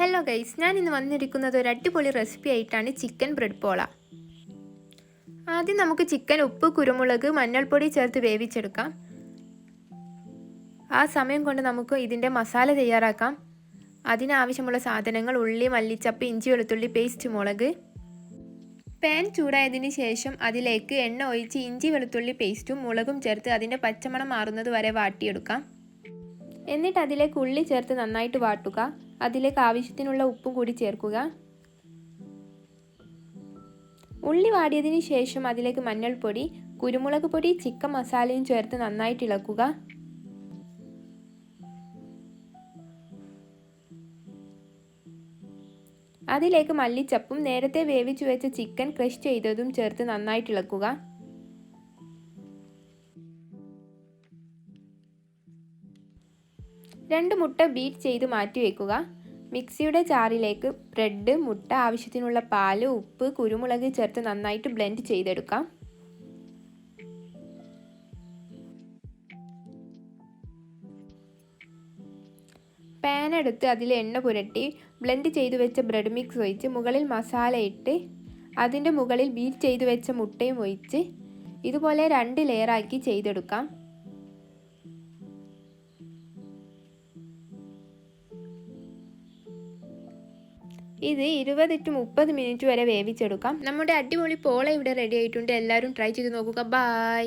Hello guys, ഞാൻ ഇന്ന് വന്നിരിക്കുന്നത് ഒരു അടിപൊളി റെസിപ്പി ആയിട്ടാണ് ചിക്കൻ ബ്രെഡ് പോള. ആദ്യം നമുക്ക് ചിക്കൻ ഉപ്പ്, കുരുമുളക്, മഞ്ഞൾപ്പൊടി ചേർത്ത് വേവിച്ചെടുക്കാം. ആ സമയം കൊണ്ട് നമുക്ക് ഇതിൻ്റെ മസാല തയ്യാറാക്കാം. അതിനാവശ്യമുള്ള സാധനങ്ങൾ: ഉള്ളി, മല്ലിച്ചപ്പ്, ഇഞ്ചി വെളുത്തുള്ളി പേസ്റ്റ്, മുളക്. പാൻ ചൂടായതിന് ശേഷം അതിലേക്ക് എണ്ണ ഒഴിച്ച് ഇഞ്ചി വെളുത്തുള്ളി പേസ്റ്റും മുളകും ചേർത്ത് അതിൻ്റെ പച്ചമണം മാറുന്നത് വരെ വാട്ടിയെടുക്കാം. എന്നിട്ട് അതിലേക്ക് ഉള്ളി ചേർത്ത് നന്നായിട്ട് വാട്ടുക. അതിലേക്ക് ആവശ്യത്തിനുള്ള ഉപ്പും കൂടി ചേർക്കുക. ഉള്ളി വാടിയതിന് ശേഷം അതിലേക്ക് മഞ്ഞൾപ്പൊടി, കുരുമുളക് പൊടി, ചിക്കൻ മസാലയും ചേർത്ത് നന്നായിട്ട് ഇളക്കുക. അതിലേക്ക് മല്ലിച്ചപ്പും നേരത്തെ വേവിച്ചു വെച്ച ചിക്കൻ ക്രഷ് ചെയ്തതും ചേർത്ത് നന്നായിട്ട് ഇളക്കുക. രണ്ട് മുട്ട ബീറ്റ് ചെയ്ത് മാറ്റി വെക്കുക. മിക്സിയുടെ ജാറിലേക്ക് ബ്രെഡ്, മുട്ട, ആവശ്യത്തിനുള്ള പാല്, ഉപ്പ്, കുരുമുളക് ചേർത്ത് നന്നായിട്ട് ബ്ലെൻഡ് ചെയ്തെടുക്കാം. പാൻ എടുത്ത് അതിൽ എണ്ണ പുരട്ടി ബ്ലെൻഡ് ചെയ്തു വെച്ച ബ്രെഡ് മിക്സ് ഒഴിച്ച് മുകളിൽ മസാല ഇട്ട് അതിൻ്റെ മുകളിൽ ബീറ്റ് ചെയ്തു വെച്ച മുട്ടയും ഒഴിച്ച് ഇതുപോലെ 2 ലെയറാക്കി ചെയ്തെടുക്കാം. ഇത് 20 to 30 മിനിറ്റ് വരെ വേവിച്ചെടുക്കാം. നമ്മുടെ അടിപൊളി പോള ഇവിടെ റെഡി ആയിട്ടുണ്ട്. എല്ലാവരും ട്രൈ ചെയ്ത് നോക്കുക. ബൈ.